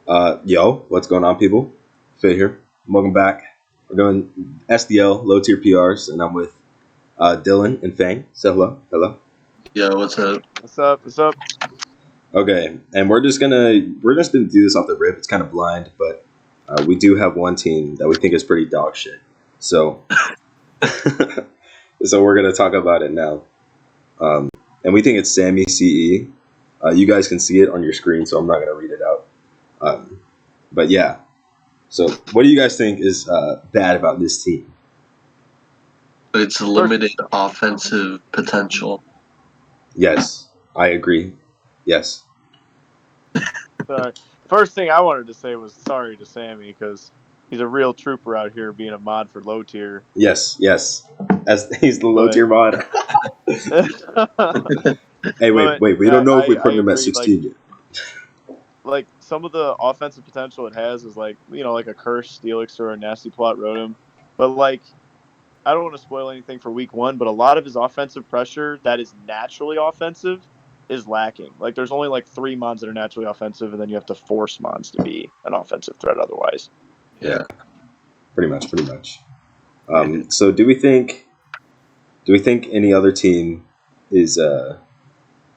Yo, what's going on, people? Fit here. Welcome back. We're doing SDL, low tier PRs, and I'm with Dylan and Fang. So hello. Yo, what's up? What's up? Okay, and we're just gonna do this off the rip. It's kind of blind, but we do have one team that we think is pretty dog shit. So, so we're gonna talk about it now. And we think it's Sammy CE. You guys can see it on your screen, so I'm not gonna read it out. But yeah. So, what do you guys think is bad about this team? It's limited offensive potential. Yes, I agree. Yes. First thing I wanted to say was sorry to Sammy because he's a real trooper out here being a mod for low tier. Yes. As he's the low tier mod. Hey, wait. We don't know if we put him at 16 yet. Like some of the offensive potential it has is like a cursed Steelix or a nasty plot Rotom, but like I don't want to spoil anything for week 1, but a lot of his offensive pressure that is naturally offensive is lacking. Like there's only like 3 mons that are naturally offensive, and then you have to force mons to be an offensive threat otherwise. Yeah, pretty much. So do we think any other team is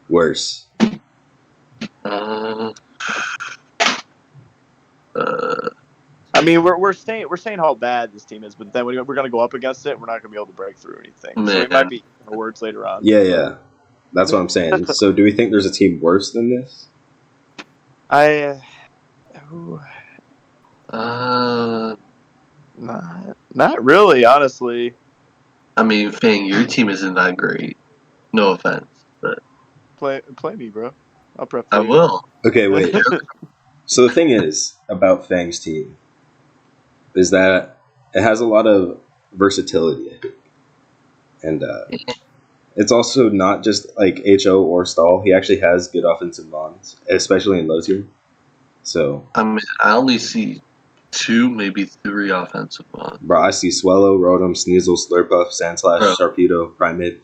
worse? I mean, we're saying how bad this team is, but then we're going to go up against it. We're not going to be able to break through anything. Man. So it might be words later on. Yeah. That's what I'm saying. So do we think there's a team worse than this? Not really, honestly. I mean, Fang, your team isn't that great. No offense, but Play me, bro. I'll prep for I you. will. Okay, wait. So the thing is about Fang's team is that it has a lot of versatility, I think. And it's also not just like HO or stall. He actually has good offensive mons, especially in low tier. So I mean, I only see 2, maybe 3 offensive ones. bro, I see Swallow, Rotom, Sneasel, Slurpuff, Sandslash, Bro. Sharpedo, Primate.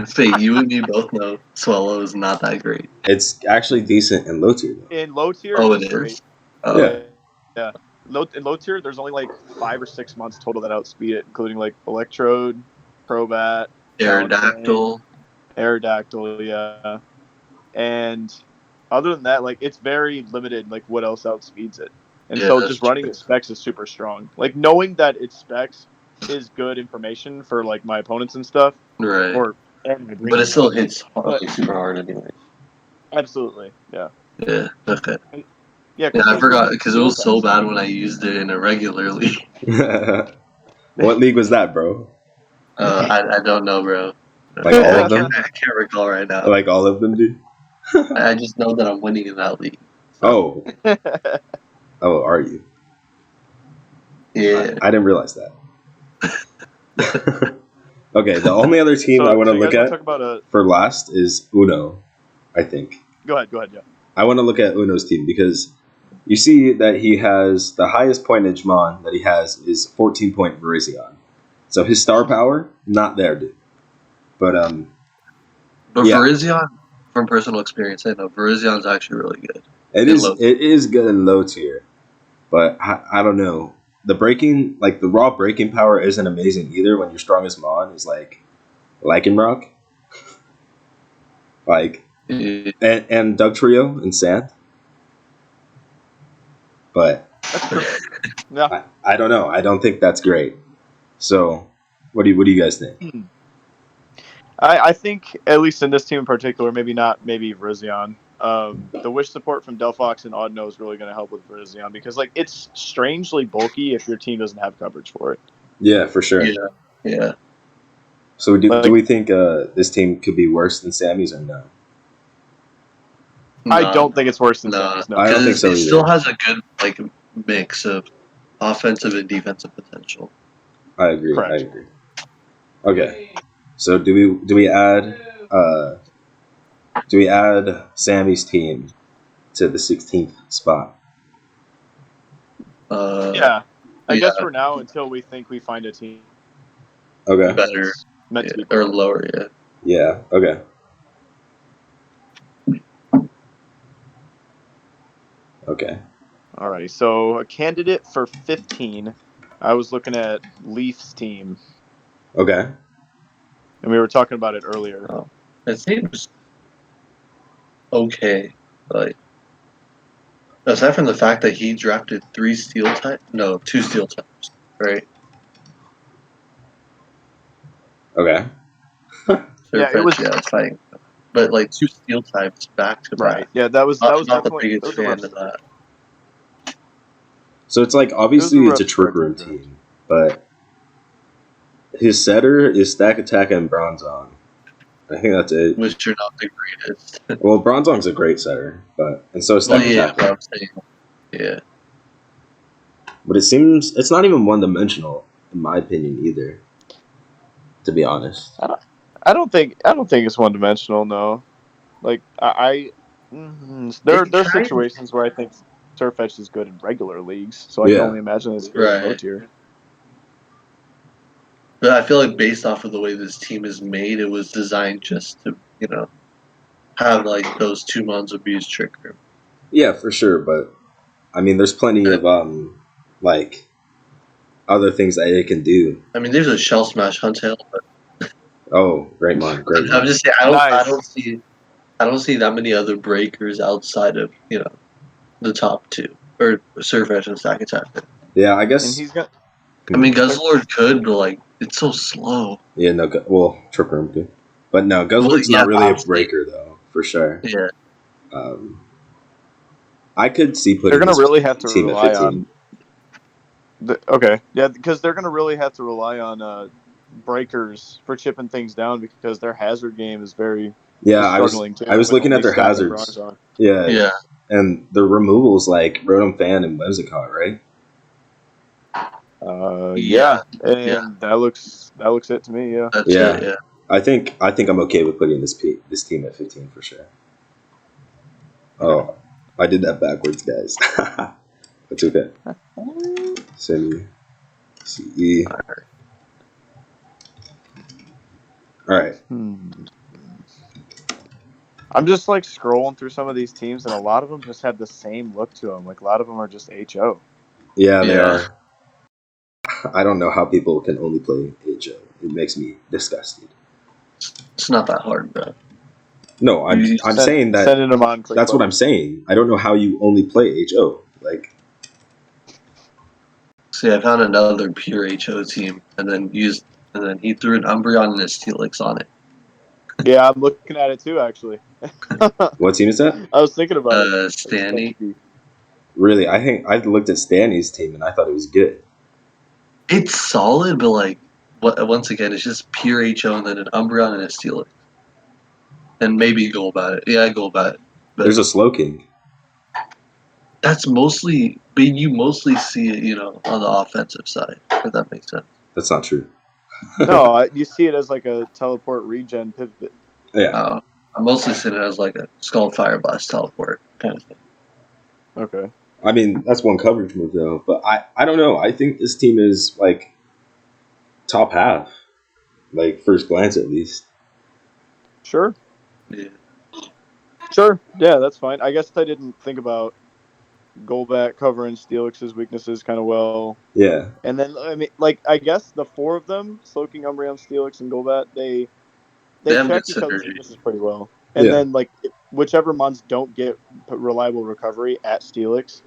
Fang, you and me both know Swallow is not that great. It's actually decent in low tier though. In low tier, Oh, it's it great. is? Oh. Yeah. In low tier, there's only like 5 or 6 months total that outspeed it, including like Electrode, Crobat, Aerodactyl. Yeah. And other than that, like it's very limited, like what else outspeeds it. And Yeah, so that's just running true. its specs is super strong. Like knowing that its specs is good information for like my opponents and stuff. Right. But it still hits super hard anyway. Absolutely, yeah. Yeah, okay. Yeah, I forgot because it was so bad when I used it in a regular league. What league was that, bro? I don't know, bro. Like all of them? I can't recall right now. Like all of them, dude? I just know that I'm winning in that league. So. Oh, are you? Yeah. I didn't realize that. Okay, the only other team I want to look at for last is Uno, I think. Go ahead, yeah. I want to look at Uno's team because you see that he has the highest pointage mon that he has is 14-point Virizion. So his star power, not there, dude. But yeah. Virizion, from personal experience, I know Virizion's actually really good. It is good in low tier, but I don't know. The raw breaking power isn't amazing either when your strongest mon is like Lycanroc. And Doug Trio and Sand. But yeah. I don't know. I don't think that's great. So what do you guys think? I think, at least in this team in particular, maybe Virizion. The wish support from Delphox and Audino is really going to help with Virizion because like it's strangely bulky if your team doesn't have coverage for it. Yeah, for sure. Yeah. So do we think this team could be worse than Sammy's or no? I don't think it's worse than Sammy's. No, I don't think so It either. still has a good mix of offensive and defensive potential. I agree. Correct. I agree. Okay. So do we add Sammy's team to the 16th spot? Yeah. I guess for now until we think we find a team. Okay. Better. Or lower, yeah. Yeah, okay. Okay. Alrighty, so a candidate for 15, I was looking at Leafs team, Okay. and we were talking about it earlier. Oh, it seems okay. Like, aside from the fact that he drafted 2 steel types, right? Okay. Yeah, it was It's fine. But like 2 steel types back to back. right. Yeah, that was I'm not the definitely biggest those are fan rough. of that. So it's like It was a obviously it's rough a trick start to the room draft. team, but his setter is Stack Attack and Bronzong. I think that's it. Which are not the greatest. Well, Bronzong's a great setter, and so is Well, Stack yeah, Attack. but I'm saying, yeah. But it seems it's not even one dimensional, in my opinion, either. To be honest. I don't think it's one dimensional. No, like there It are kind of, situations where I think Surfetch is good in regular leagues, so I can Yeah. only imagine it's good in low right. tier. But I feel like based off of the way this team is made, it was designed just to, have like those 2 months abuse trigger. Yeah, for sure. But I mean, there's plenty of like other things that it can do. I mean, there's a shell smash Huntail, but Oh, great mind, great I'm mind. just saying Nice. I don't see that many other breakers outside of the top two or Surfetch and Stack Attack. Yeah, I And guess. he's got I mean, like Guzzlord could, but like it's so slow. Yeah, no. Well, Trick Room too. But no, Well, Guzzlord's yeah, not really a obviously, breaker though, for sure. yeah. Um, I could see they're putting gonna this really have to team at rely 15. on okay, yeah, because they're gonna really have to rely on breakers for chipping things down because their hazard game Yeah, is struggling too I was with looking at only their Stack and hazards. Bronzong. Yeah, Yeah. and the removals like Rotom Fan and Whimsicott, right? Yeah, Yeah. and that looks it to me. Yeah, That's it. Yeah, Yeah. I think I'm okay with putting this team at 15 for sure. Oh, I did that backwards, guys. That's okay. Semi CE. All right. I'm just like scrolling through some of these teams, and a lot of them just have the same look to them. Like a lot of them are just HO. Yeah, they Yeah. are. I don't know how people can only play HO. It makes me disgusted. It's not that hard, bro. No, You I'm saying that Sending them on. that's what I'm saying. I don't know how you only play HO. Like, see, I found another pure HO team, and then he threw an Umbreon and a Steelix on it. Yeah, I'm looking at it too. Actually, what team is that? I was thinking about it. Stanny. Really, I think I looked at Stanley's team and I thought it was good. It's solid, but like, once again, it's just pure HO and then an Umbreon and a Steelix. And maybe go about it. Yeah, I go about it. But There's a Slow King. that's mostly, but you mostly see it, on the offensive side, if that makes sense. That's not true. No, you see it as like a teleport regen pivot. Yeah. I mostly see it as like a Skull Fire Blast teleport kind of thing. Okay. I mean, that's one coverage move though. But I don't know. I think this team is like top half, like first glance at least. Sure. Yeah. Sure. Yeah, that's fine. I guess I didn't think about Golbat covering Steelix's weaknesses kind of well. Yeah. And then I mean, like I guess the four of them, Slowking, Umbreon, Steelix, and Golbat, they They have check good each other's synergy. weaknesses pretty well. And Yeah. then like whichever mons don't get reliable recovery at Steelix,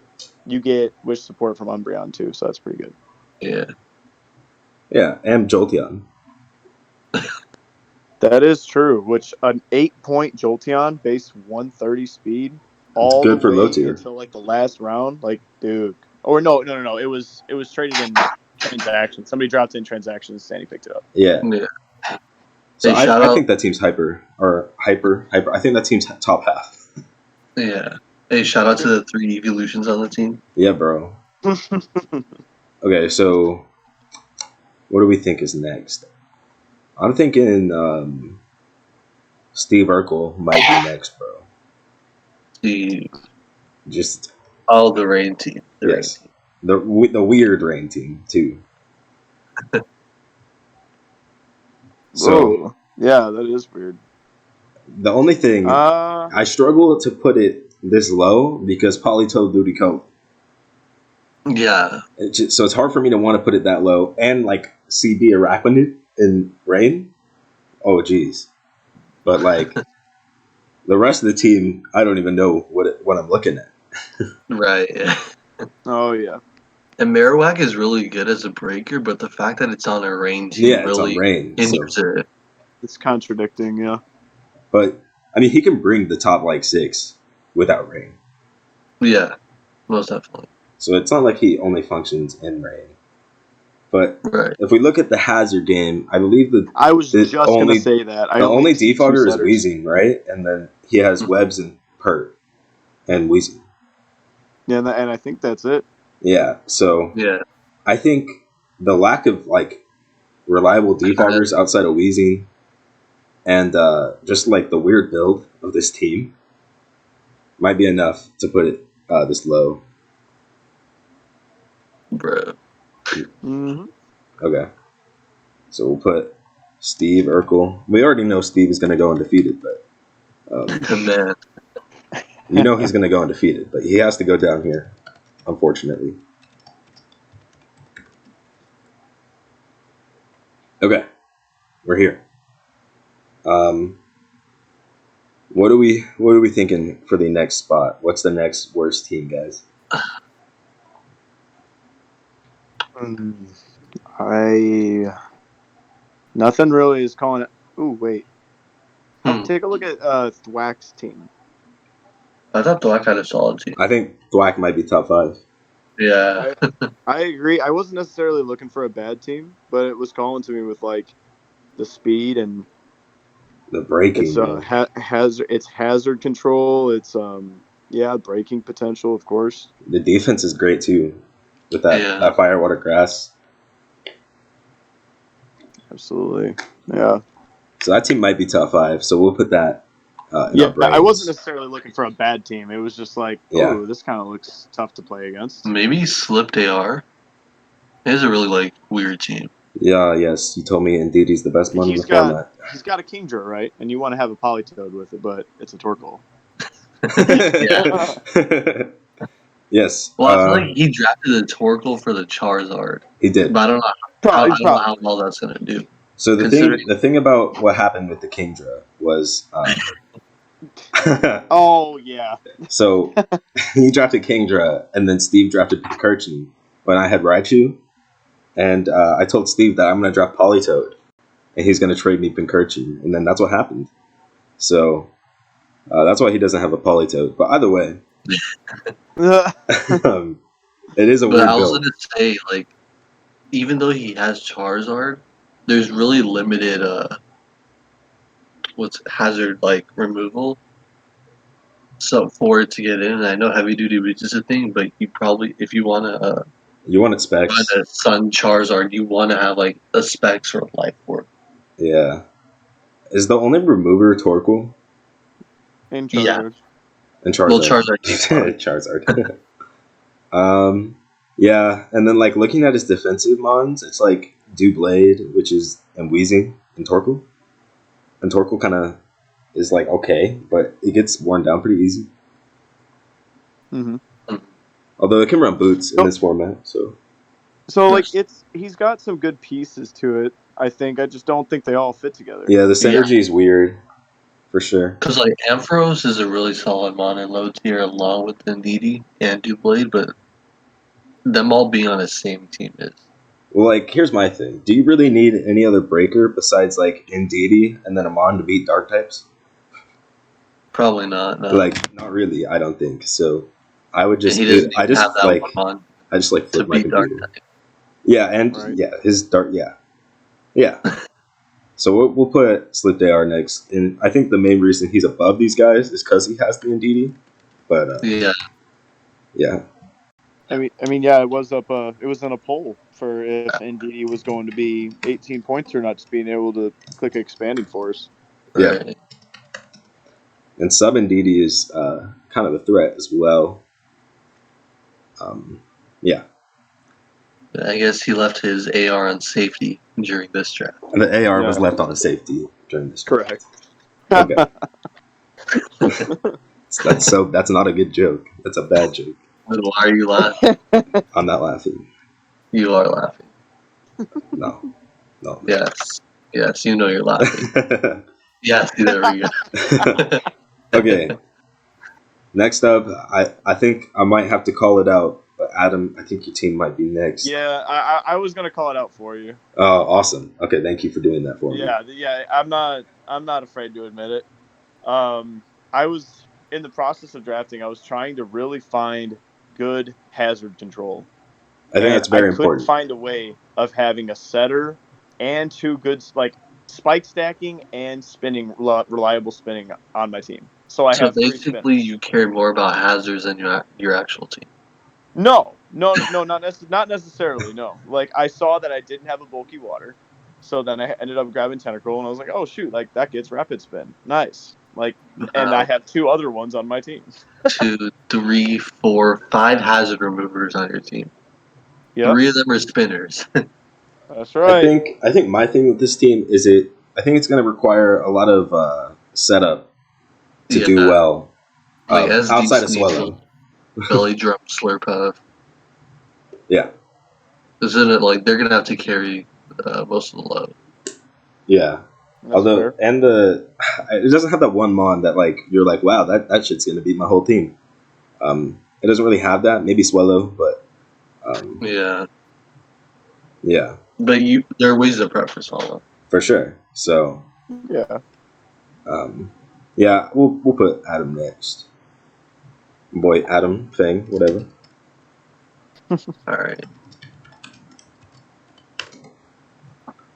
you get wish support from Umbreon too, so that's pretty good. Yeah. Yeah. And Jolteon. That is true. Which an 8-point Jolteon, base 130 speed, It's all the good for low way tier. until like the last round. Like, dude, or no. It was traded in transactions. Somebody dropped in transactions. Sandy picked it up. Yeah. Yeah. So Hey, shout I out. think that team's hyper. I think that team's top half. Yeah. Hey, shout out to the 3 evolutions on the team. Yeah, bro. Okay, so what do we think is next? I'm thinking Steve Urkel might be next, bro. Just The rain team. yes, the weird rain team too. So Oh, yeah, that is weird. the only thing I struggle to put it this low because Polito Ludico. Yeah. So it's hard for me to want to put it that low. And like CB Araquanid in Rain. Oh, geez. But like the rest of the team, I don't even know what I'm looking at. Right, yeah. Oh yeah. And Marowak is really good as a breaker, but the fact that it's on a rain team Yeah, it's on really Rain. So, hinders it. It's contradicting, yeah. but I mean, he can bring the top like 6 without Rain. Yeah, most definitely. So it's not like he only functions in Rain. But Right. if we look at the Hazard game, I believe I was the just gonna say that. the only see 2 defogger is setters. Wheezing, right? And then he has Webs and Pert and Wheezing. Yeah, and I think that's it. Yeah, so Yeah. I think the lack of like reliable defoggers outside of Wheezing and just like the weird build of this team might be enough to put it this low. Bro. Mm-hmm. Okay, so we'll put Steve Urkel. We already know Steve is going to go undefeated, but Man. you know he's going to go undefeated. But he has to go down here, unfortunately. Okay, we're here. What are we thinking for the next spot? What's the next worst team, guys? Nothing really is calling it. Ooh, wait. Hmm. Take a look at Thwack's team. I thought Black had a solid team. I think Thwack might be top 5. Yeah. I agree. I wasn't necessarily looking for a bad team, but it was calling to me with like the speed and The breaking, it's man. hazard control. It's braking potential, of course. The defense is great too, with Yeah. that firewater grass. Absolutely, yeah. So that team might be top 5. So we'll put that. In Yeah, our brains. I wasn't necessarily looking for a bad team. It was just like, Yeah. oh, this kind of looks tough to play against. Maybe Slipped AR. It is a really like weird team. Yeah. Yes, you told me Indeedy's the best one in the format. He's got a Kingdra, right? And you want to have a Polytoad with it, but it's a Torkoal. Yes. Well, I feel like he drafted the Torkoal for the Charizard, he did. but I don't know how well that's gonna do. So the thing about what happened with the Kingdra was, oh yeah. So he drafted Kingdra, and then Steve drafted Pincurchin when I had Raichu, and I told Steve that I'm going to draft Politoed, and he's going to trade me Pincurchin, and then that's what happened. So that's why he doesn't have a Politoed. But either way, it is a weird But I was build. gonna say, like, even though he has Charizard, there's really limited what's hazard like removal. So for it to get in, and I know heavy duty reach is a thing, but you probably if you want to You want it run specs. a Sun Charizard, you want to have like a specs or life orb. Yeah. Is the only remover Torkoal? And Charizard. And Charizard. Well, Charizard. Charizard. Yeah, and then like looking at his defensive mons, it's like Doublade, which is and Wheezing and Torkoal. And Torkoal kind of is like okay, but it gets worn down pretty easy. Mm-hmm. Although it can run boots in this format, so like he's got some good pieces to it. I think I just don't think they all fit together. yeah, the synergy is weird, for sure. Because like Ampharos is a really solid mon in low tier, along with Indeedee and Doublade, but them all being on the same team is. Well, like here's my thing: do you really need any other breaker besides like Indeedee and then a mon to beat dark types? Probably not. No. Like not really, I don't think so. I would just I just flip to my beat dark computer. type. Yeah, and his dark. Yeah. So we'll put Slip AR next, and I think the main reason he's above these guys is because he has the Indeedee. But yeah. I mean, yeah, it was it was in a poll for if Indeedee was going to be 18 points or not, just being able to click expanding force. Yeah. Right. And sub Indeedee is kind of a threat as well. Yeah. I guess he left his AR on safety during this draft. The AR was left on a safety during this draft. Correct. Okay. That's not a good joke. That's a bad joke. Then why are you laughing? I'm not laughing. You are laughing. No. Yes. Yes, you know you're laughing. Yes, there we go. Okay. Next up, I think I might have to call it out, but Adam, I think your team might be next. Yeah, I was gonna call it out for you. Oh, awesome. Okay, thank you for doing that for me. Yeah. I'm not afraid to admit it. I was in the process of drafting. I was trying to really find good hazard control, I think and that's I very couldn't important. find a way of having a setter and two good spike stacking and spinning reliable spinning on my team. So I So have three basically, spinners. you care more about hazards than your actual team. No, not necessarily. No, like I saw that I didn't have a bulky water, so then I ended up grabbing tentacle, and I was like, oh shoot, like that gets rapid spin, nice. Like, and I have two other ones on my team. 2, 3, 4, 5 hazard removers on your team. Yep, 3 of them are spinners. that's right. I think my thing with this team is I think it's going to require a lot of setup to do Yeah. well. Like SD Outside of needs swelling. belly drum slurp puff. Yeah. Isn't it like they're gonna have to carry most of the load? Yeah. That's Although, fair. and it doesn't have that one mon that like you're like, wow, that shit's gonna beat my whole team. It doesn't really have that. Maybe Swallow, but Yeah. yeah, But there are ways to prep for swallow. for sure. So Yeah. yeah, we'll put Adam next. Boy, Adam, Fang, whatever. All right.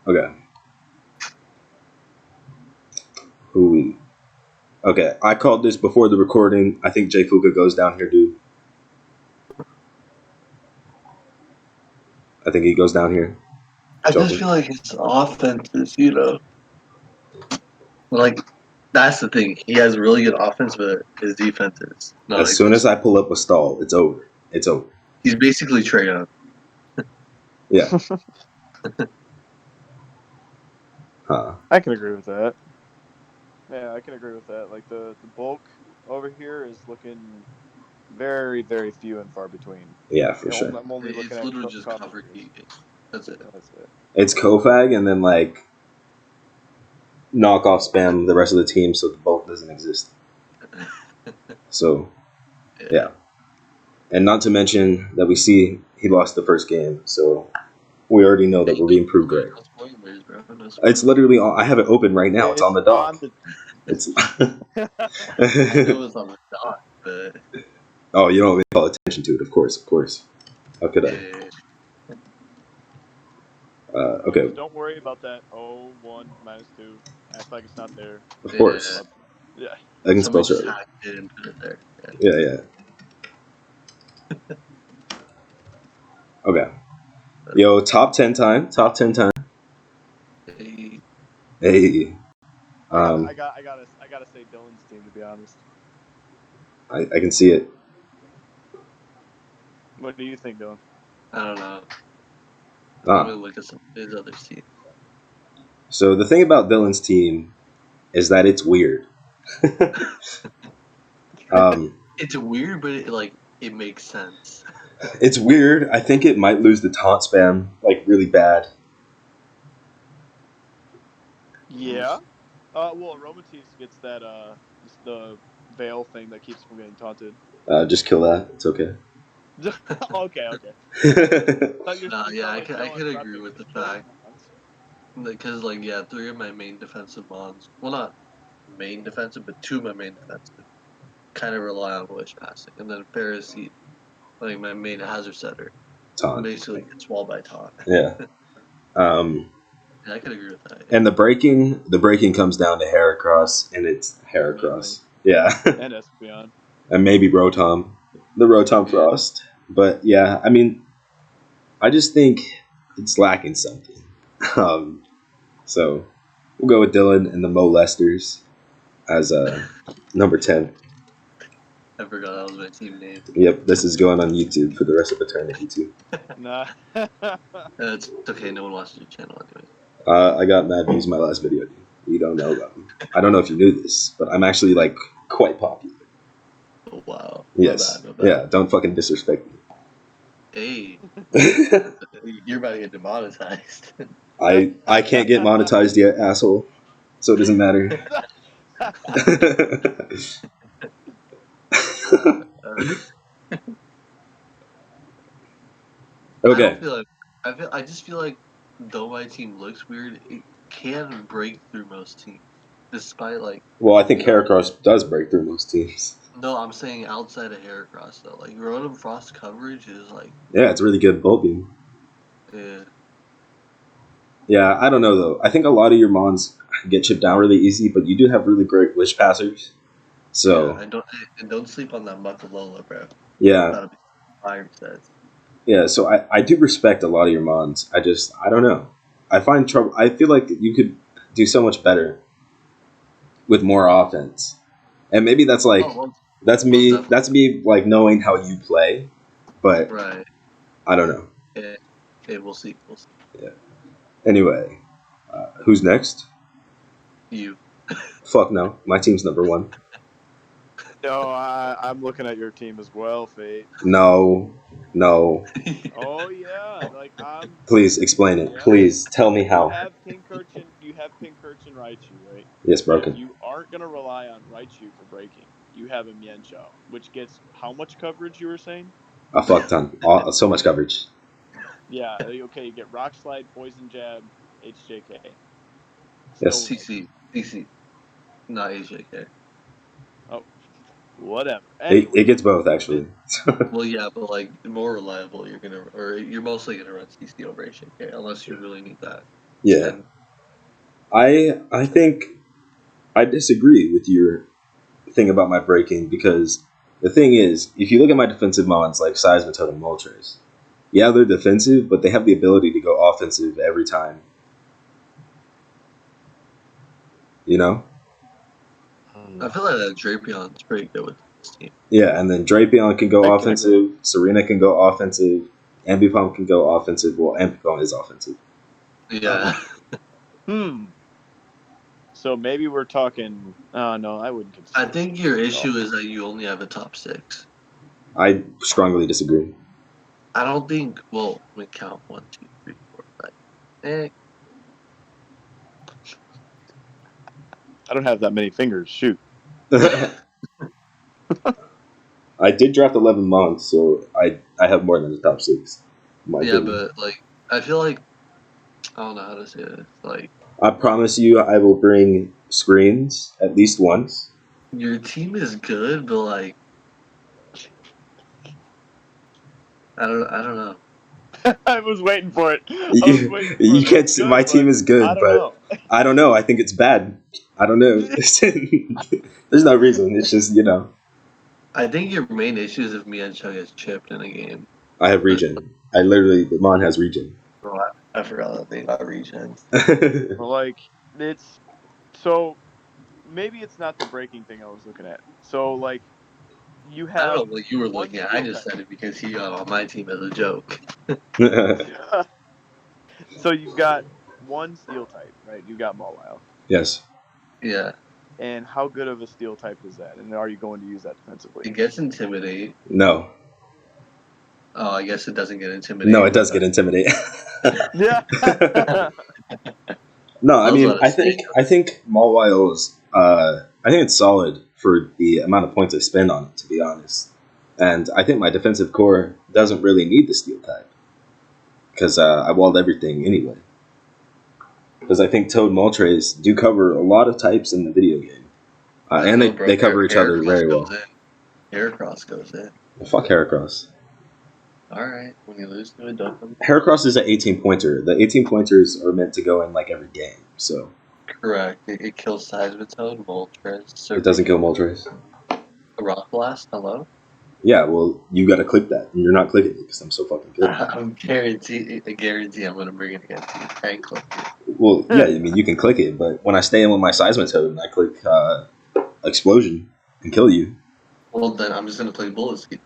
Okay. Okay, I called this before the recording. I think Jay Fuka goes down here, dude. I think he goes down here. I just feel like his offense is, like that's the thing. He has really good offense, but his defense is not. As soon as I pull up a stall, it's over. It's over. He's basically Trae Young. Yeah. Huh. I can agree with that. Yeah, I can agree with that. Like the bulk over here is looking very, very few and far between. Yeah, for sure. I'm only looking It's at literally just cover coverages. keeping. That's it. That's it. It's Kofag and then like knock off spam the rest of the team so the bulk doesn't exist. So yeah. And not to mention that we see he lost the first game, so we already know that we're being proved right. It's literally on, I have it open right now. It's on the dock. It's I know it's on the dock, but oh, you don't even call attention to it. Of course. How could I? Okay. Just don't worry about that. 1 -2. Act like it's not there. Of course. Yeah. I can spell somebody just short. hacked it and put it there. Yeah. Okay. Yo, top 10 time. Hey. I gotta say Dylan's team, to be honest. I can see it. What do you think, Dylan? I don't know. I'm gonna look at some of his other teams. So the thing about Dylan's team is that it's weird. It's weird, but it makes sense. It's weird. I think it might lose the taunt spam like really bad. Yeah. Well, Aromatisse gets that the veil thing that keeps from getting taunted. Just kill that. It's okay. Okay. I could agree with the fact. Because, 3 of my main defensive mons, well, not main defensive, but 2 of my main defensive, kind of rely on wish passing. And then Pharisee, my main hazard setter, Taunt. basically gets wall by taunt. Yeah. Yeah, I could agree with that. And the breaking comes down to Heracross, and it's Heracross. Yeah. And Espeon. And maybe Rotom. The Rotom Frost. But yeah, I mean, I just think it's lacking something. So we'll go with Dylan and the Molesters as number 10. I forgot that was my team name. Yep, this is going on YouTube for the rest of eternity too. Nah. It's okay, no one watches your channel anyway. I got mad views my last video, dude. You don't know about me. I don't know if you knew this, but I'm actually quite popular. wow. Yes. My bad. Yeah, don't fucking disrespect Hey, me. you're about to get demonetized. I can't get monetized yet, asshole. So it doesn't matter. Uh, I Okay. don't feel like I just feel like though my team looks weird, it can break through most teams, despite like Well, I think you know. Heracross does break through most teams. No, I'm saying outside of Heracross though. Like Rotom Frost coverage is like, Yeah, it's really good bolt beam. yeah, Yeah, I don't know though. I think a lot of your mons get chipped down really easy, but you do have really great wish passers. yeah. So And don't sleep on that Muckalola, bro. yeah, That'll be fire sets. yeah. So I do respect a lot of your mons. I don't know. I find trouble. I feel like you could do so much better with more offense, and maybe that's Oh, like well, that's most me. definitely. That's me like knowing how you play, but Right. I don't know. Yeah. Okay, we'll see. We'll see. Yeah. Anyway, who's next? You. Fuck no, my team's number one. No, I'm looking at your team as well, Fate. No, no. Oh yeah, like Please explain it. yeah. Please tell me You how. have Pinkirchen, Raichu, right? Yes, And broken. you aren't gonna rely on Raichu for breaking. You have a Mienshao, which gets how much coverage you were saying? A fuck ton. So much coverage. Yeah, okay, you get Rock Slide, Poison Jab, HJK. Still Yes, no. CC, not AJK. Oh, whatever. it Anyway, gets both actually. Well, yeah, but like more reliable, you're mostly gonna run CC over AJK unless you really need that. Yeah, And I think I disagree with your thing about my breaking because the thing is, if you look at my defensive mons like Seismitoad and Moltres, yeah, they're defensive, but they have the ability to go offensive every time. You know? I feel like that Drapion's pretty good with this team. Yeah, and then Drapion can go I can agree. offensive, Serena can go offensive, Ambipom can go offensive. Well, Ambipom is offensive. Yeah. So maybe we're talking. No, I wouldn't I consider. think your at issue all. is that you only have a top six. I strongly disagree. I don't think. Well, we count 1, 2, 3, 4, 5. I don't have that many fingers. Shoot. I did draft 11 months, so I have more than the top six. In my Yeah, opinion. but like I feel like I don't know how to say this. Like I promise you, I will bring screens at least once. your team is good, but like I don't know. I was waiting for it. I was You, waiting for you it. can't. It's See, my good, team but is I good, don't but know. I don't know. I think it's bad. I don't know. There's no reason. It's just I think your main issue is if Mienshao gets chipped in a game. I have But regen. I literally the mon has regen. oh, I forgot that they got regens. Like it's so maybe it's not the breaking thing I was looking at. So like you I don't have know what you were one looking at. I steel just type. said it because he got on my team as a joke. So you've got one steel type, right? You've got Mawile. Yes. Yeah, And how good of a steel type is that? And are you going to use that defensively? it gets intimidate. No. Oh, I guess it doesn't get No, intimidate. it does get intimidate. Yeah. No, I I was mean, about to say. I think Mawile I think it's solid for the amount of points I spend on it, to be honest. And I think my defensive core doesn't really need the steel type because I walled everything anyway. Because I think Toad Moltres do cover a lot of types in the video game, I and know, bro. they cover each other Heracross very goes well. in. Heracross goes in. Well, fuck Heracross. All right, when you lose to a don't come. Heracross is an 18 pointer. The 18 pointers are meant to go in like every game, so Correct. It kills Seismitoad, Moltres, it doesn't kill Serena, Moltres. Rock Blast. Hello. Yeah, well, you got to click that, and you're not clicking it because I'm so fucking good. I'm guarantee I'm gonna bring it against you. And click it. Well, yeah, I mean, you can click it, but when I stay in with my Seismitoad and I click Explosion and kill you, Well, then I'm just gonna play Bullet Seed.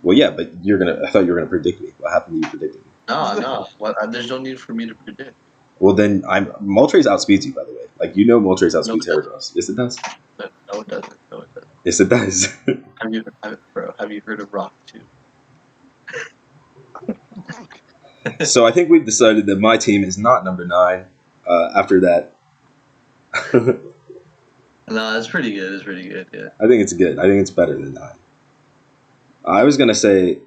well, yeah, but I thought you were gonna predict me. What happened to you predicting me? No. What? There's no need for me to predict. Well, then Moltres outspeeds you, by the way. Like, Moltres No, outspeeds it doesn't. Heracross. Yes, it does. No, it doesn't. No, it doesn't. Yes, it does. Have you heard of Rock 2? So I think we've decided that my team is not number 9. After that, No, it's pretty good. It's pretty good. Yeah. I think it's good. I think it's better than 9. I was gonna say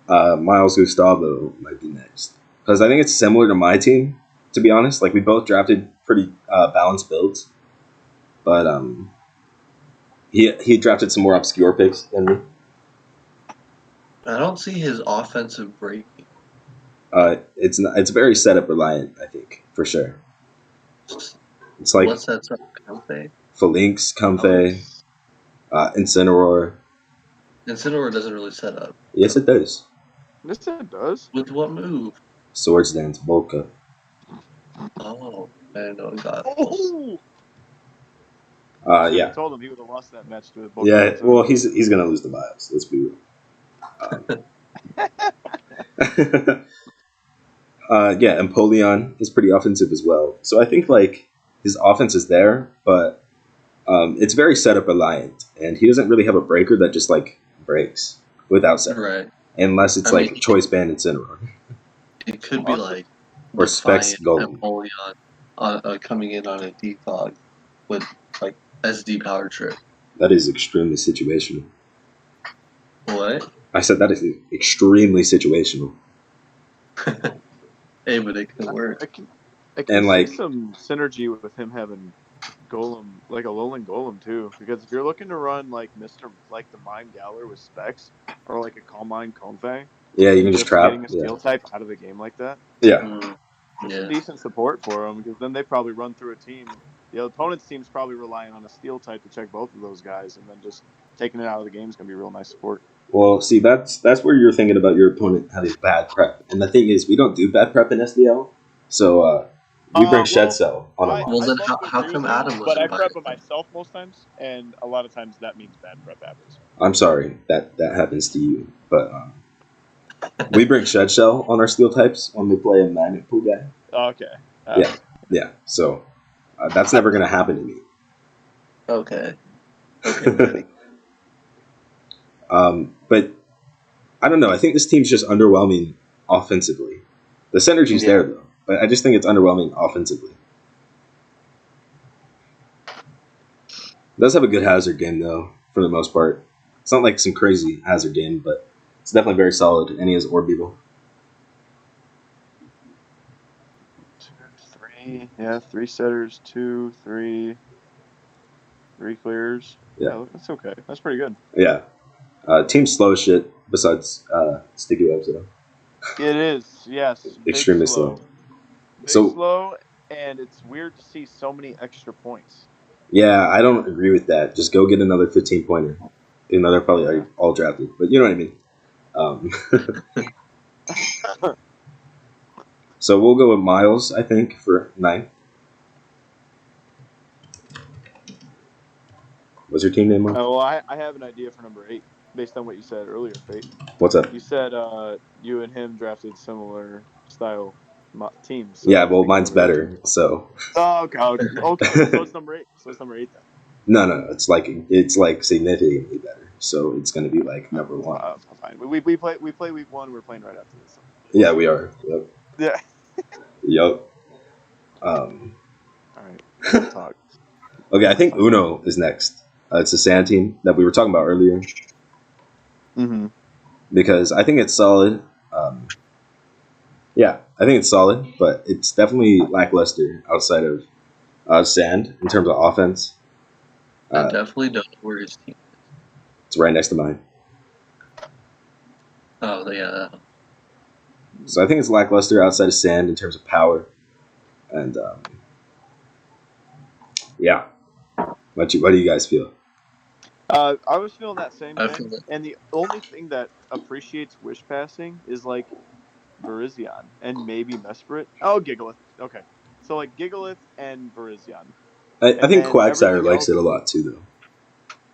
Miles Gustavo might be next because I think it's similar to my team. To be honest, like we both drafted pretty balanced builds, but he drafted some more obscure picks than me. I don't see his offensive breaking. It's very setup reliant. I think for sure. It's like What's that stuff? Comfey? Phalanx, Comfey, Incineroar. Incineroar doesn't really set up. Yes, it does. Yes, it does. With what move? Swords Dance, Volca. Oh, I didn't know it got. Oh! Yeah. Told him he would have lost that match to Yeah, well, he's gonna lose the bios. Let's be real. Yeah, Empoleon is pretty offensive as well. So I think like his offense is there, but it's very setup reliant, and he doesn't really have a breaker that just like breaks without setup, Right. unless it's like Choice Band and Incineroar. It could be like or Specs Golem. Empoleon coming in on a defog with like SD power trip. That is extremely situational. What? I said that is extremely situational. Hey, but it can work. I can And, see like- some synergy with him having Golem, like a Alolan Golem too. Because if you're looking to run like the Mime Galar with Specs, or like a Calm Mind Comfey, Yeah, you can just trap. getting a Steel type out of the game like that. Yeah. It's Yeah. a decent support for him because then they probably run through a team. The opponent's team's probably relying on a Steel type to check both of those guys, and then just taking it out of the game is gonna be real nice support. Well, see, that's where you're thinking about your opponent having bad prep. And the thing is, we don't do bad prep in SDL, so we bring Shed Cell on a lot. Well, then I'd love to how agree come with you, Adam But wasn't I prep buying it myself most times, and a lot of times that means bad prep happens. I'm sorry that happens to you, but we bring Shed Shell on our Steel types when we play a Magnet Pool guy. Okay. Yeah. So that's never going to happen to me. Okay. Okay, buddy. But I don't know. I think this team's just underwhelming offensively. The synergy's there though, but I just think it's underwhelming offensively. It does have a good hazard game though, for the most part. It's not like some crazy hazard game, but it's definitely very solid. And he has Orbeetle. 2, 3. Yeah, 3 setters, 2, 3. 3 clears. Yeah. That's okay. That's pretty good. Yeah. Team's slow as shit. Besides Sticky Webs though. It is, yes. Extremely slow. Big So- slow, and it's weird to see so many extra points. Yeah, I don't agree with that. Just go get another 15-pointer. Even though they're probably all drafted. But you know what I mean. So we'll go with Miles, I think, for 9. What's your team name, Mark? Well, I have an idea for number 8, based on what you said earlier, Fate. What's up? You said you and him drafted similar style teams. So Yeah, I well, think mine's number better, so... Oh, okay. So it's number 8. So it's number 8 then. No, it's like significantly better. So it's going to be like number 1. Fine. We play week 1. We're playing right after this. Yeah, we are. Yep. Yeah. Yep. All right. We'll talk. Okay, I think Uno is next. It's a sand team that we were talking about earlier. Mm-hmm. Because I think it's solid. Yeah, I think it's solid, but it's definitely lackluster outside of Sand in terms of offense. I definitely don't know where his team is. It's right next to mine. Oh, yeah. So I think it's lackluster outside of Sand in terms of power. And, yeah. What do you guys feel? I was feeling that same I thing. feel it. And the only thing that appreciates wish passing is like Virizion and maybe Mesprit. Oh, Gigalith. Okay. So like Gigalith and Virizion. I And think then Quagsire everything likes it else- a lot too, though.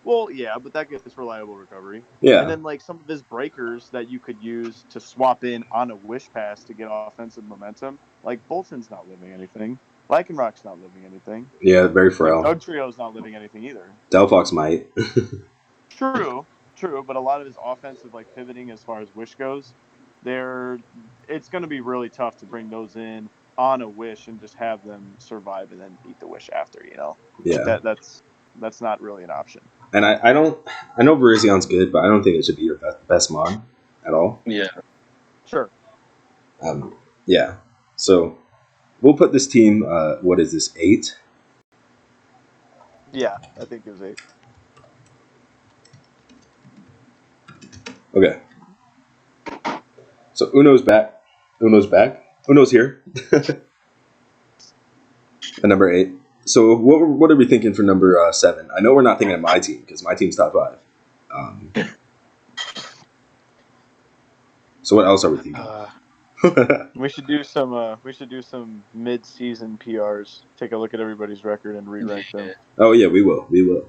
Well, yeah, but that gets reliable recovery. Yeah. And then like some of his breakers that you could use to swap in on a wish pass to get offensive momentum. Like Bolton's not living anything. Lycanrock's not living anything. Yeah, very Like, frail. Doug Trio's not living anything either. Delphox might. True. True, but a lot of his offensive like pivoting as far as Wish goes, it's going to be really tough to bring those in on a Wish and just have them survive and then beat the Wish after. Yeah. That's not really an option. And I don't. I know Virizian's good, but I don't think it should be your best mon at all. Yeah. Sure. Yeah. So we'll put this team. What is this? 8. Yeah, I think it was 8. Okay. So Uno's back. Uno's back. Uno's here. The number 8. So what are we thinking for number 7? I know we're not thinking of my team because my team's top 5. So what else are we thinking? We should do some mid-season PRs. Take a look at everybody's record and re-rank them. Oh yeah, we will. We will.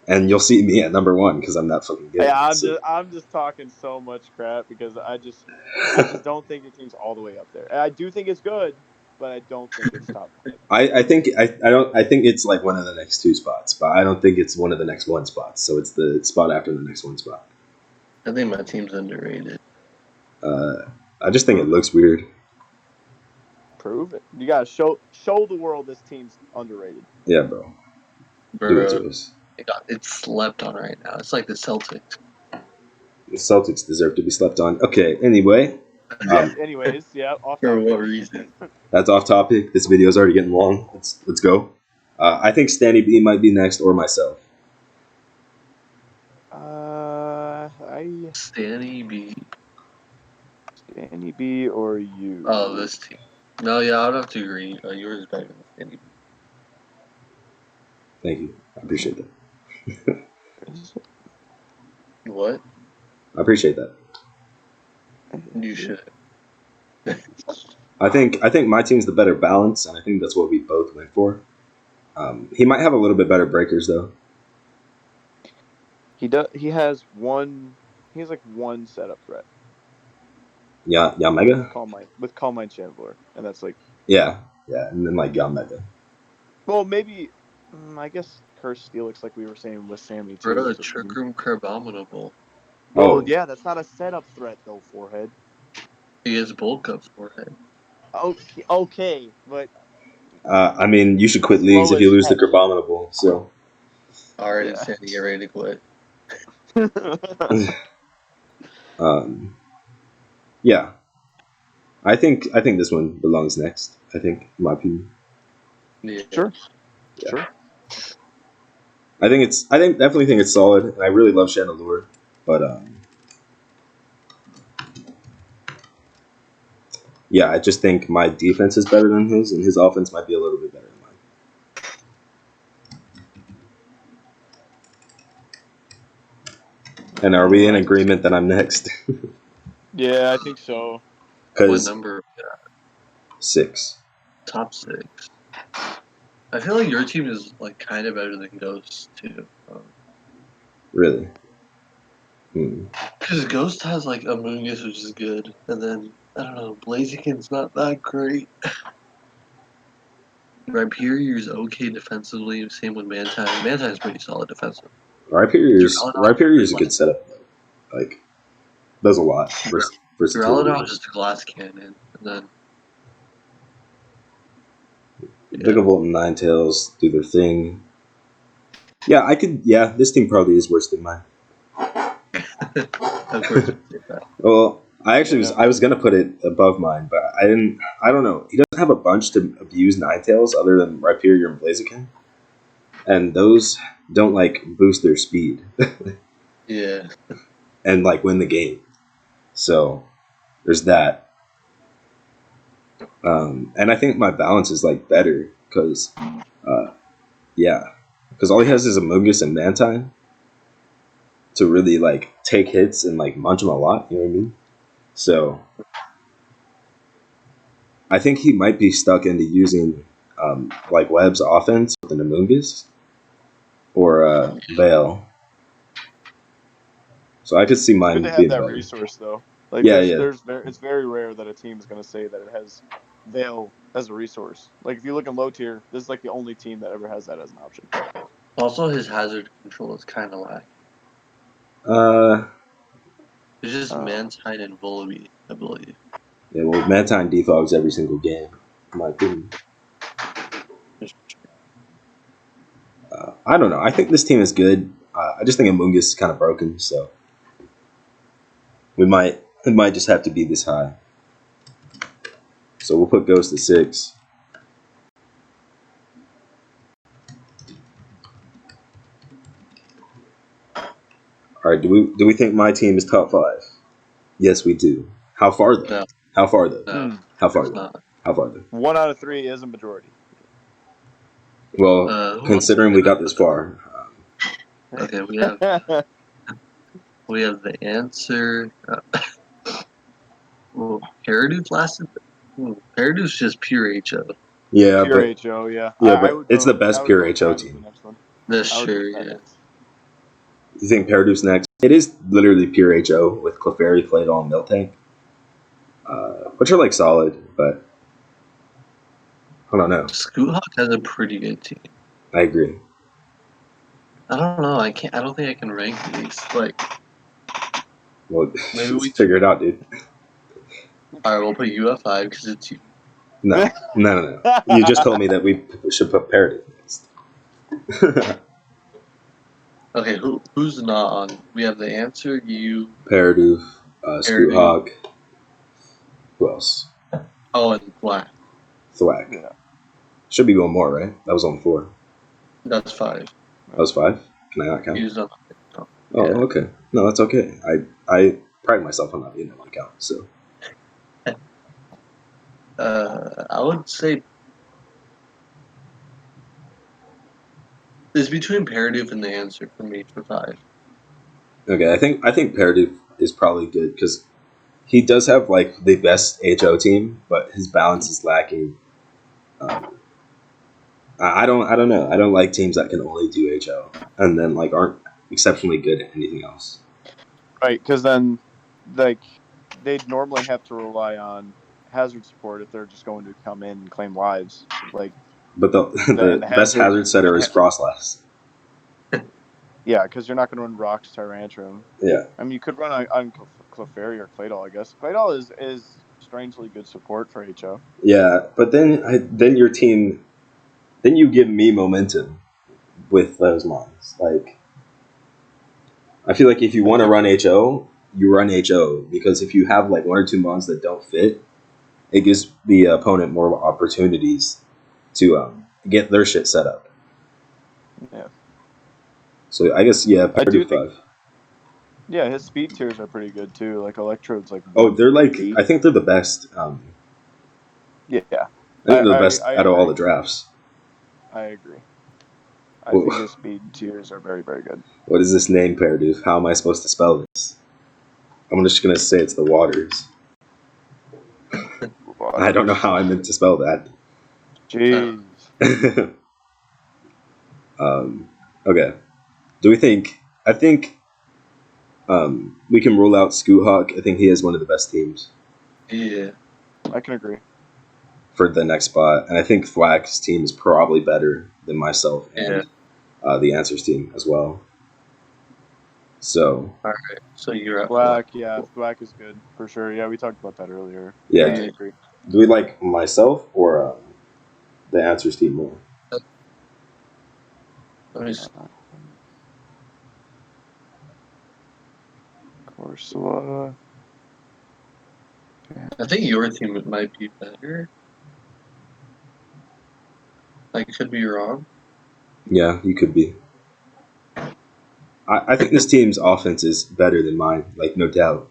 And you'll see me at number 1 because I'm not fucking good. Yeah, So- I'm just talking so much crap because I just don't think your team's all the way up there. And I do think it's good, but I don't think it's top 5. I think I think it's like one of the next 2 spots, but I don't think it's one of the next 1 spots. So it's the spot after the next 1 spot. I think my team's underrated. I just think it looks weird. Prove it. You gotta show the world this team's underrated. Yeah, bro. Do it to Bro, us. it's slept on right now. It's like the Celtics. The Celtics deserve to be slept on. Okay, anyway. Anyways, yeah, off For topic. what reason? That's off topic. This video is already getting long. Let's go. I think Stanny B might be next, or myself. Stanny B. Stanny B or you? Oh, this team. No, yeah, I would have to agree. Yours is better than Stanny B. Thank you. I appreciate that. What? I appreciate that. You should. I think my team's the better balance, and I think that's what we both went for. He might have a little bit better breakers though. He does. He has one. He has like one setup threat. Yeah, Mega. With Calm Mind Chandler, and that's like. Yeah, and then like Mega. Well, maybe. I guess Curse Steelix, like we were saying with Sammy too. Bro, Trick Room Carbominable. Well, Oh. yeah, that's not a setup threat though, Forehead. He has bulk up forehead. Okay, but. I mean, you should quit leagues if you lose the Carbominable. So. Already Sandy, get ready to quit. Yeah. I think this one belongs next. I think, in my opinion. Yeah. Sure. Yeah. Sure. I definitely think it's solid, and I really love Chandelure, but yeah, I just think my defense is better than his, and his offense might be a little bit better than mine. And are we in agreement that I'm next? Yeah, I think so. What Because number? 6. Top 6. I feel like your team is like kind of better than Ghost too. Really? Because Ghost has like Amoonguss, which is good, and then I don't know, Blaziken's not that great. Rhyperier's okay defensively. Same with Mantine. Mantine's pretty solid defensive. Rhyperier's a good setup though. Like, does a lot. Duraludon's just a glass cannon, and then Vigavolt and Ninetales do their thing. Yeah, this team probably is worse than mine. of course. Well, I was gonna put it above mine, but I didn't. I don't know. He doesn't have a bunch to abuse Ninetales other than Rhyperior and Blaziken, and those don't like boost their speed. Yeah. And like win the game. So there's that. And I think my balance is like better because, because all he has is Amoonguss and Mantine to really like take hits and like munch him a lot. You know what I mean? So I think he might be stuck into using like Webb's offense with an Amoonguss or Veil. So I could see mine Good to being have that better. resource though. Like, it's very rare that a team is going to say that it has Veil as a resource. Like, if you look in low tier, this is like the only team that ever has that as an option. Also, his hazard control is kind of lacking. It's just Mantine and Volby, I believe. Yeah, well, Mantine defogs every single game, in my opinion. I don't know. I think this team is good. I just think Amungus is kind of broken, so it might just have to be this high. So we'll put Ghost at 6. All right. Do we think my team is top 5? Yes, we do. How far though? No. How far though? No, How far it's though? not. How far though? 1 out of 3 is a majority. Well, Who considering else? we got this far, Okay, we have the answer. Well, Paradoof lasted. Paradoof's just pure HO. yeah, Pure but HO, yeah. yeah, I but would it's go, the best I would pure go with HO that as the team. next one. That's I would true. go with that Yeah. next. You think Paradoof's next? It is literally pure HO with Clefairy, Claydol, and Miltank, which are like solid, but I don't know. Scoothawk has a pretty good team. I agree. I don't know. I don't think I can rank these. Like, Well, maybe let's we figure it out, dude. all right. We'll put you at 5 because it's you. No. You just told me that we should put Paradoof next. Okay, who's not on? We have the answer. You. Paradoof, Scoothawk. Who else? Oh, and Black. Thwack. Yeah. Should be one more, right? That was on 4. That's 5. That was 5. Can I not count? He's not. No. Oh, Yeah. okay. No, that's okay. I pride myself on not being able to count. So I would say it's between Paradoof and the answer for me for 5. okay, I think Paradoof is probably good because he does have like the best HO team, but his balance is lacking. I don't know. I don't like teams that can only do HO and then like aren't exceptionally good at anything else. Right, because then, like, they'd normally have to rely on hazard support if they're just going to come in and claim lives. Like, But the best hazard setter is Frostlass. Yeah, because you're not going to run Rocks Tyrantrum. Yeah. I mean, you could run on Clefairy or Claydol, I guess. Claydol is strangely good support for HO. Yeah, but then your team, then you give me momentum with those mons. Like, I feel like if you want to run HO, you run HO because if you have like 1 or 2 mons that don't fit, it gives the opponent more opportunities to get their shit set up. Yeah. So I guess I do 5. think. Yeah, his speed tiers are pretty good too. Like Electrode's like. Oh, they're like I think they're the best. Yeah. I think they're the best out of all the drafts. I agree. I think his speed tiers are very, very good. What is this name, Paradoof? How am I supposed to spell this? I'm just gonna say it's the Waters. I don't know how I meant to spell that. Jeez. Okay. Do we think? I think we can rule out Scoothawk. I think he has one of the best teams. Yeah. I can agree. For the next spot. And I think Thwack's team is probably better than myself and the Answers team as well. So. All right. So you're at Thwack. Yeah, Thwack is good for sure. Yeah, we talked about that earlier. Yeah. I agree. Do we like myself or the Answers team more? Let me see. Corsola. I think your team might be better. I could be wrong. Yeah, you could be. I think this team's offense is better than mine, like no doubt.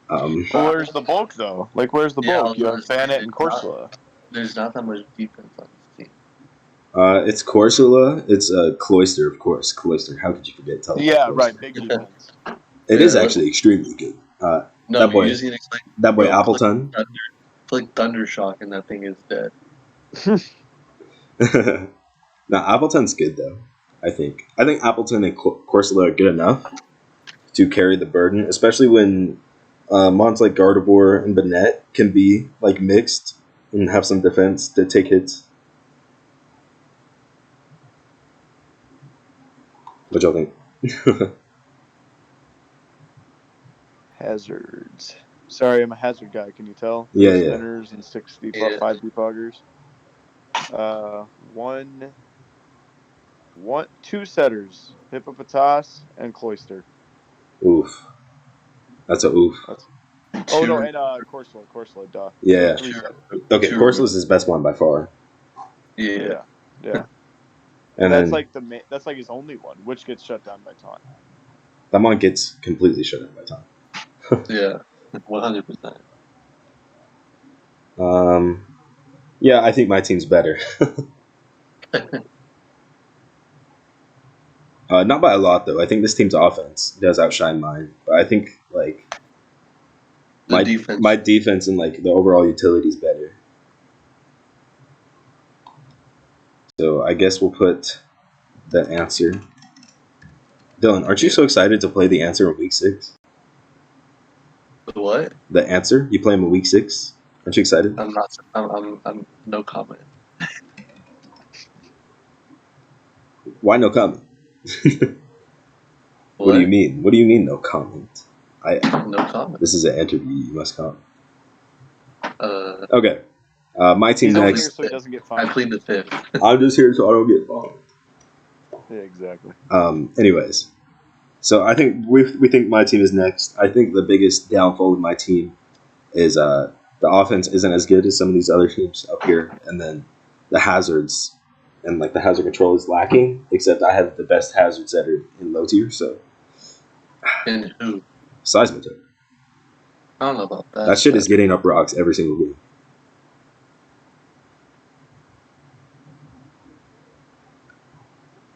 Well, where's the bulk though? Like, where's the bulk? You have Fanet and Corsola. There's not that much defense on this team. It's Corsola. It's Cloyster, of course. Cloyster. How could you forget? Yeah, right. Big defense. It is actually extremely good. No, that boy, that boy Appleton. Click Thundershock and that thing is dead. Now Appleton's good though. I think Appleton and Corsola are good enough to carry the burden, especially when mons like Gardevoir and Banette can be like mixed and have some defense to take hits. What y'all think? Hazards. Sorry, I'm a hazard guy. Can you tell? Yeah, Three yeah. spinners and 6 Yeah. 5 defoggers. Two setters, Hippopotas and Cloister. Oof. That's a oof. Oh no, Two- and Corsola, duh. Yeah. So 3 two- setters. Okay, two- Corsola is his best one by far. Yeah. Yeah. And that's then like that's like his only one, which gets shut down by taunt. that one gets completely shut down by time. Yeah. 100%. Yeah, I think my team's better. Not by a lot though. I think this team's offense does outshine mine, but I think like The defense. my defense and like the overall utility is better. So I guess we'll put the answer. Dylan, aren't you so excited to play the answer in week 6? What? The answer? You play him in week 6? Aren't you excited? I'm not. I'm no comment. Why no comment? What do you mean? What do you mean no comment? No comment. This is an interview. You must comment. Okay. My team He's only next. here so he doesn't get I fined. plead the fifth. I'm just here so I don't get fined. Yeah, exactly. Anyways, so I think we think my team is next. I think the biggest downfall with my team is the offense isn't as good as some of these other teams up here, and then the hazards and like the hazard control is lacking. Except I have the best hazard setter in low tier, so And who? Seismitoad. I don't know about that. That shit is getting up rocks every single game.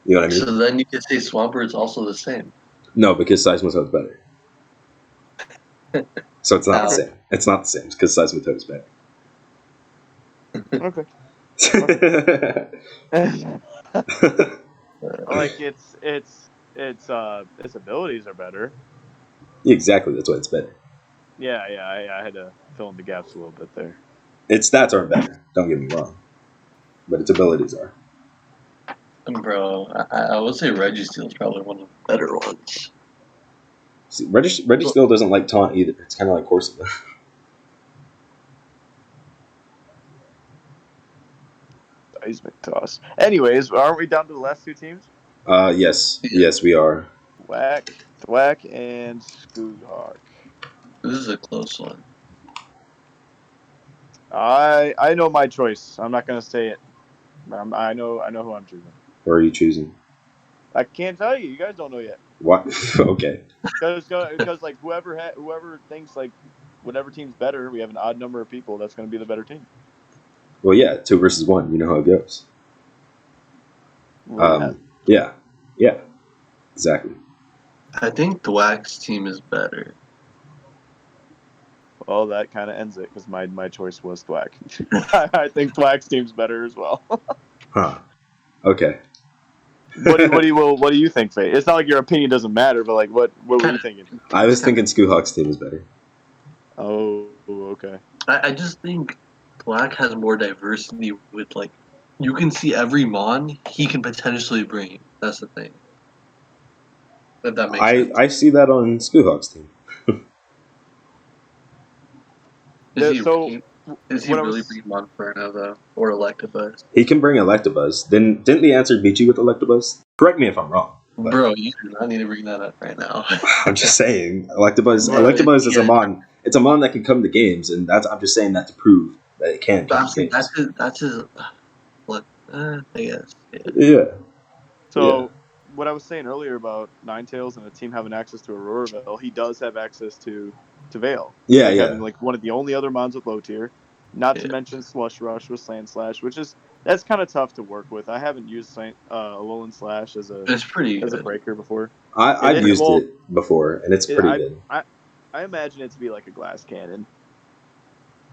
You know what I mean? So then you could say Swampert is also the same. No, because Seismitoad's better. So it's not the same. It's not the same because Seismitoad is better. Okay. Like its abilities are better. Exactly, that's why it's better. Yeah, I had to fill in the gaps a little bit there. Its stats aren't better, don't get me wrong. But its abilities are. Bro, I would say Registeel is probably one of the better ones. See, Registeel doesn't like taunt either. It's kind of like Corsola. Seismic toss. Anyways, aren't we down to the last 2 teams? Yes, we are. Thwack, and Scoothawk. This is a close one. I know my choice. I'm not gonna say it. I know who I'm choosing. Who are you choosing? I can't tell you. You guys don't know yet. What? Okay. Because like whoever thinks like whatever team's better, we have an odd number of people. That's going to be the better team. Well, yeah, 2 versus 1. You know how it goes. Yeah, exactly. I think Thwack's team is better. Well, that kind of ends it because my choice was Thwack. I think Thwack's team's better as well. Huh. Okay. What do you think, Faye? It's not like your opinion doesn't matter, but like what were you thinking? I was thinking Scoothawk's team is better. Oh, okay. I just think Thwack has more diversity with like you can see every Mon he can potentially bring. That's the thing. If that makes sense. I see that on Scoothawk's team. Is he what I really was- bringing Monferno though, or Electabuzz? He can bring Electabuzz. Didn't the answer beat you with Electabuzz? Correct me if I'm wrong. But Bro, you do not need to bring that up right now. I'm just saying, Electabuzz is a Mon. It's a Mon that can come to games, and I'm just saying that to prove that it can come to games. That's his. What? I guess. Yeah. So what I was saying earlier about Ninetales and a team having access to Auroraville, he does have access to Veil. Yeah, Having like one of the only other mons with low tier. Not to mention Slush Rush with Sand Slash, that's kind of tough to work with. I haven't used Alolan Slash as a breaker before. I've used it before, and it's pretty good. I imagine it to be like a glass cannon.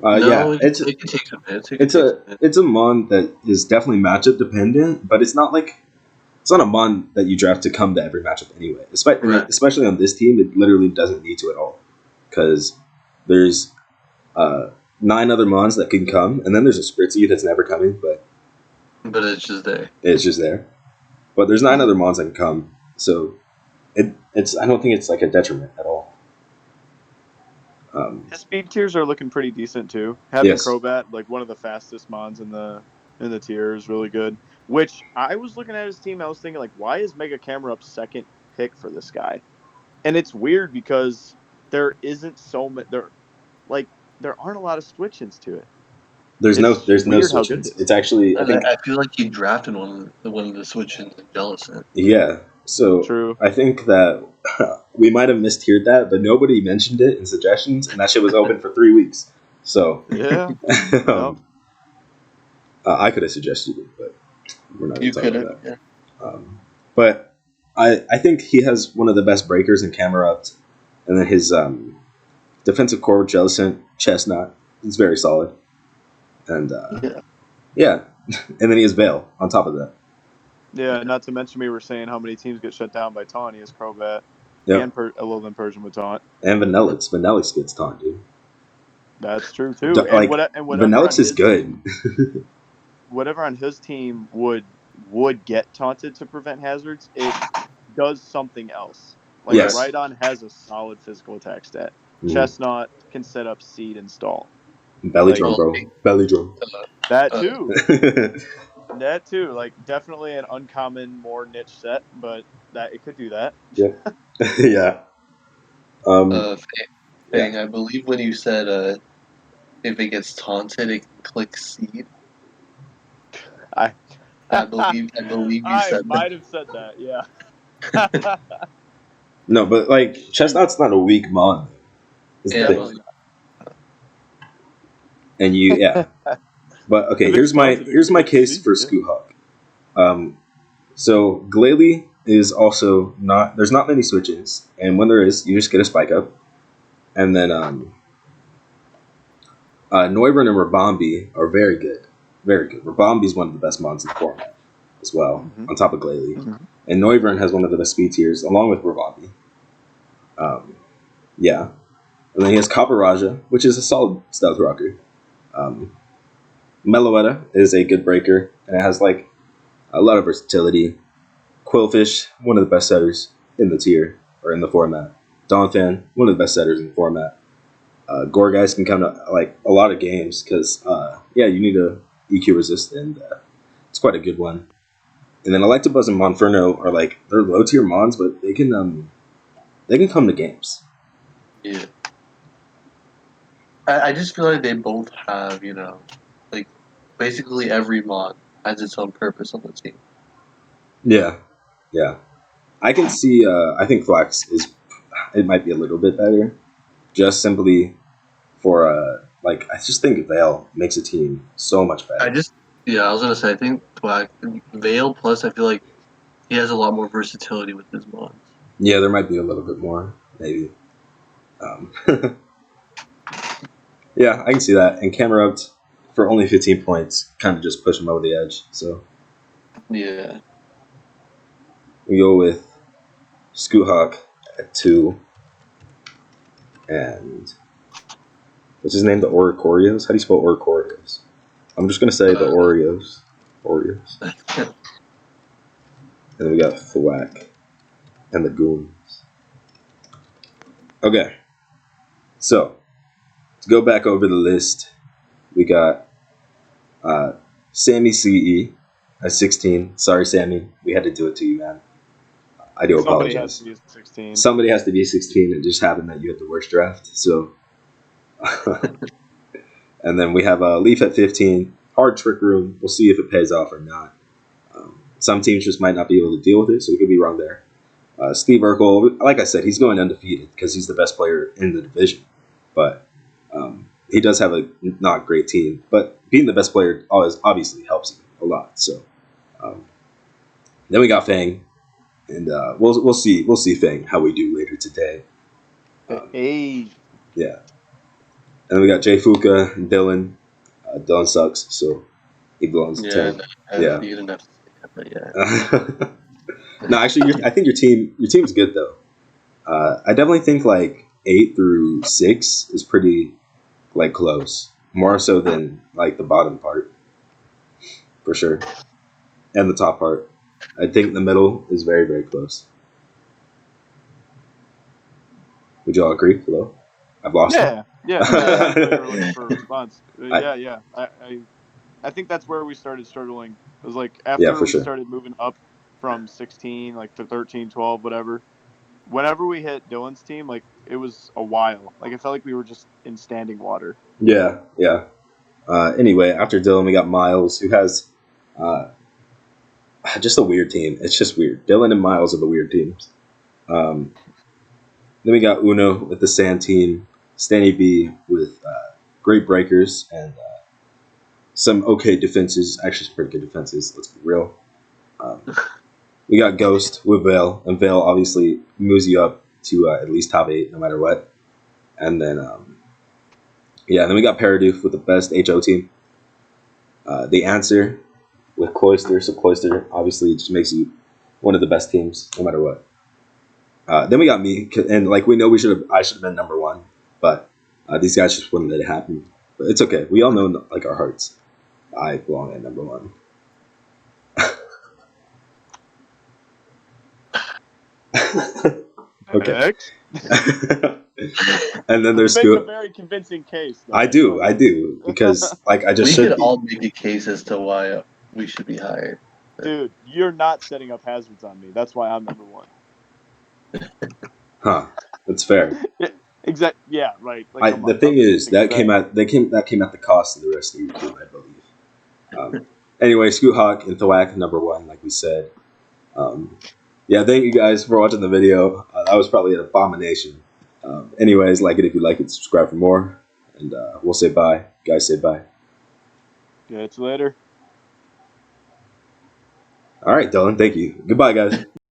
It's a mon that is definitely matchup dependent, but it's not a mon that you draft to come to every matchup anyway. Especially on this team, it literally doesn't need to at all, because there's 9 other mons that can come, and then there's a Spritzy that's never coming, but it's just there. It's just there. But there's 9 other mons that can come, So it's I don't think it's like a detriment at all. His speed tiers are looking pretty decent too. Having Yes. Crobat, like one of the fastest mons in the tier, is really good. Which I was looking at his team, I was thinking like, why is Mega Camera up second pick for this guy? And it's weird because there isn't so much there aren't a lot of switch-ins to it. There's no It's weird how good switch-ins. it is. It's actually I think I feel like you drafted one of the switch-ins in Jellicent. yeah. So True. I think that we might have mistiered that, but nobody mentioned it in suggestions, and that shit was open for 3 weeks. So Yeah. I could have suggested it, but we're not going You to talk could about have. that. Yeah. But I think he has one of the best breakers in camera up, and then his defensive core with Jellicent, Chestnut, is very solid. And yeah. And then he has Veil on top of that. Yeah, not to mention we were saying how many teams get shut down by Taunt. He has Crobat Yep. and a little bit Persian with Taunt. And Vanillix. Vanillix gets taunt, dude. That's true too. Like, Vanillix is good. Whatever on his team would get taunted to prevent hazards, it does something else. Like Yes. Rhydon has a solid physical attack stat. Mhm. Chestnut can set up seed and stall. Belly drum, bro. Belly drum. That too. That too. Like definitely an uncommon, more niche set, but that it could do that. Yeah. Yeah. Fang, I believe when you said if it gets taunted, it can click seed. I believe you I said might that. have said that, yeah. No, but like Chestnut's not a weak mon. Is the Yeah, thing. And but okay, here's my case for Scoothawk. So Glalie is also not. There's not many switch-ins, and when there is, you just get a spike up, and then Noivern and Rabombi are very good, very good. Rabombi is one of the best mons in the format as well, on top of Glalie, and Noivern has one of the best speed tiers along with Rabombi. Yeah, and then he has Copper which is a solid stealth rocker. Meloetta is a good breaker, and it has like a lot of versatility. Quillfish, one of the best setters in the tier or in the format. Donphan, one of the best setters in the format. Gourgeist can come to like a lot of games because you need a EQ resist, and it's quite a good one. And then Electabuzz and Monferno are like they're low tier mons, but they can come to games. Yeah. I just feel like they both have, like basically every mod has its own purpose on the team. Yeah. I can see. I think Flax it might be a little bit better, just simply for I just think Veil makes a team so much better. I was gonna say I think Veil plus I feel like he has a lot more versatility with his mods. Yeah, there might be a little bit more, maybe. Yeah, I can see that. And Camera up for only 15 points, kind of just push him over the edge. So yeah, we go with Scoothawk at 2, and what's his name? The Oricorios? How do you spell Oricorios? I'm just gonna say the Oreos. And then we got Thwack and the Goons. Okay, so to go back over the list, we got Sammy CE at 16. Sorry, Sammy, we had to do it to you, man. I do apologize. Somebody has to be 16. Somebody has to be 16. It just happened that you had the worst draft. So, and then we have Leaf at 15. Hard Trick Room. We'll see if it pays off or not. Some teams just might not be able to deal with it, so we could be wrong there. Steve Urkel, like I said, he's going undefeated because he's the best player in the division. But he does have a not great team. But being the best player always obviously helps him a lot. So then we got Fang. And we'll see Fang how we do later today. Hey. Yeah. And then we got Jay Fuka and Dylan. Dylan sucks, so he belongs to 10. You didn't have to say that, but yeah. No, actually, I think your team's good though. I definitely think like 8 through 6 is pretty like close, more so than like the bottom part, for sure, and the top part. I think the middle is very, very close. Would you all agree? Hello? I've lost him. Yeah. I know you were looking for a response. I- Yeah. I think that's where we started struggling. It was like Yeah, after for we sure. started moving up from 16, like to 13, 12, whatever. Whenever we hit Dylan's team, like it was a while. Like it felt like we were just in standing water. Yeah, yeah. Anyway, after Dylan, we got Miles, who has uh, just a weird team. It's just weird. Dylan and Miles are the weird teams. Um, then we got Uno with the Sand team, Stanny B with great breakers and some okay defenses. Actually, some pretty good defenses. Let's be real. Um, we got Ghost with Vale, and Vale obviously moves you up to at least top 8 no matter what. And then, then we got Paradoof with the best HO team. The Answer with Cloister. So Cloister obviously just makes you one of the best teams no matter what. Then we got me, and like we know I should have been number 1, but these guys just wouldn't let it happen. But it's okay. We all know like our hearts. I belong at number 1. Okay. Next. And then there's You make a Scoot. very convincing case. Though. I do because like I just We should could be. all make a case as to why we should be higher. Dude, you're not setting up hazards on me. That's why I'm number 1. Huh? That's fair. Exactly. Yeah, right. Like, come The on, thing don't is think that of came at the cost of the rest of your team, I believe. Anyway, Scoot Hawk and Thwack number 1, like we said. Yeah, thank you guys for watching the video. That was probably an abomination. Anyways, like it if you like it, subscribe for more, and we'll say bye. Guys, say bye. Catch you later. All right, Dylan. Thank you. Goodbye, guys.